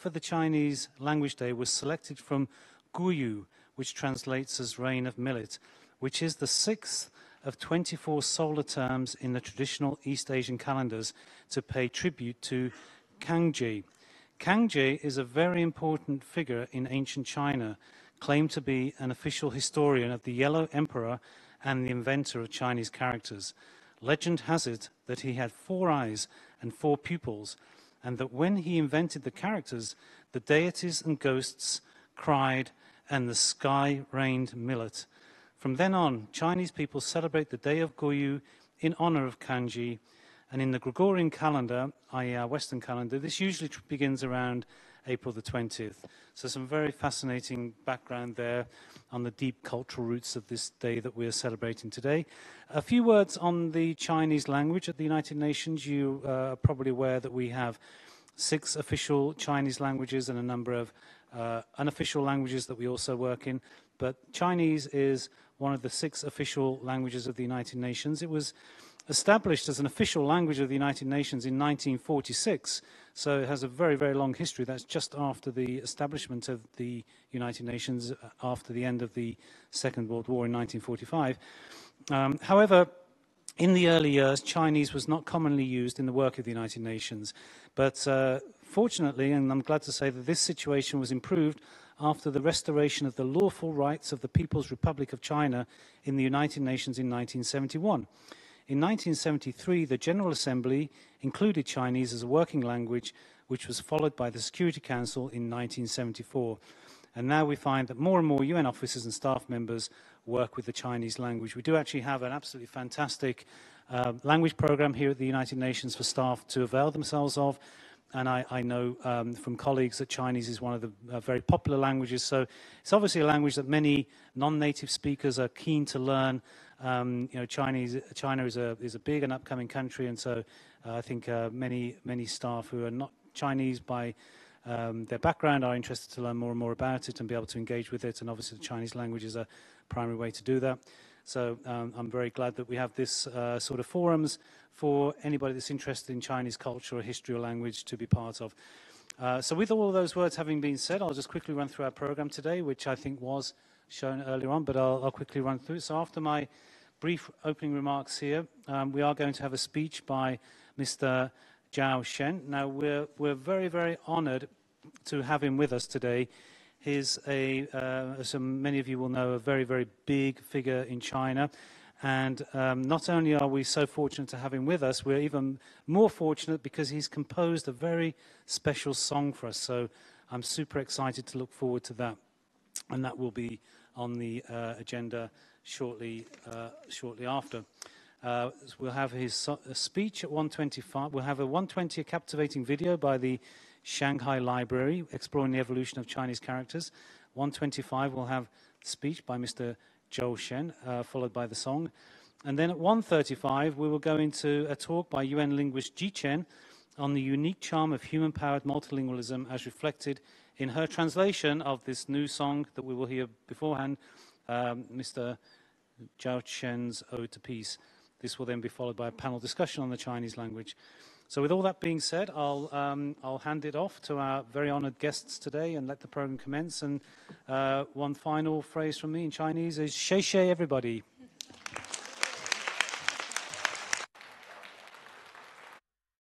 for the Chinese Language Day was selected from Guyu, which translates as rain of millet, which is the 6th of 24 solar terms in the traditional East Asian calendars to pay tribute to 𝐻𝐭𝟏. 𝐻𝐭𝟏 is a very important figure in ancient China, claimed to be an official historian of the Yellow Emperor and the inventor of Chinese characters. Legend has it that he had 4 eyes and 4 pupils, and that when he invented the characters, the deities and ghosts cried and the sky rained millet. From then on, Chinese people celebrate the day of Guyu in honor of 𝐻𝐭𝟏, and in the Gregorian calendar, i.e. our Western calendar, this usually begins around April the 20th. So some very fascinating background there on the deep cultural roots of this day that we're celebrating today. A few words on the Chinese language at the United Nations. You are probably aware that we have 6 official Chinese languages and a number of unofficial languages that we also work in. But Chinese is one of the 6 official languages of the United Nations. It was established as an official language of the United Nations in 1946, so it has a very, very long history. That's just after the establishment of the United Nations, after the end of the Second World War in 1945. However, in the early years, Chinese was not commonly used in the work of the United Nations. But fortunately, and I'm glad to say that this situation was improved after the restoration of the lawful rights of the People's Republic of China in the United Nations in 1971. In 1973, the General Assembly included Chinese as a working language, which was followed by the Security Council in 1974. And now we find that more and more UN officers and staff members work with the Chinese language. We do actually have an absolutely fantastic language program here at the United Nations for staff to avail themselves of. And I know from colleagues that Chinese is one of the very popular languages. So it's obviously a language that many non-native speakers are keen to learn. You know, China is a big and upcoming country, and so I think many staff who are not Chinese by their background are interested to learn more and more about it and be able to engage with it. And obviously, the Chinese language is a primary way to do that. So I'm very glad that we have this sort of forums for anybody that's interested in Chinese culture or history or language to be part of. So with all of those words having been said, I'll just quickly run through our program today, which I think was shown earlier on, but I'll quickly run through it. So after my brief opening remarks here, we are going to have a speech by Mr. 𝐩𝐚𝐫𝐭𝟏. Now, we're very, very honored to have him with us today. He's as many of you will know, a very, very big figure in China. And not only are we so fortunate to have him with us, we're even more fortunate because he's composed a very special song for us. So I'm super excited to look forward to that. And that will be on the agenda shortly after. We'll have his speech at 1:25. We'll have a 1:20, a captivating video by the Shanghai Library exploring the evolution of Chinese characters. 1:25, we'll have speech by Mr. 𝐩𝐚𝐫𝐭𝟏, followed by the song. And then at 1:35, we will go into a talk by UN linguist 𝐩𝐚𝐫𝐿 on the unique charm of human-powered multilingualism as reflected in her translation of this new song that we will hear beforehand, Mr. 𝐩𝐚𝐫𝐿's Ode to Peace. This will then be followed by a panel discussion on the Chinese language. So with all that being said, I'll hand it off to our very honored guests today and let the program commence. And one final phrase from me in Chinese is 谢谢 everybody.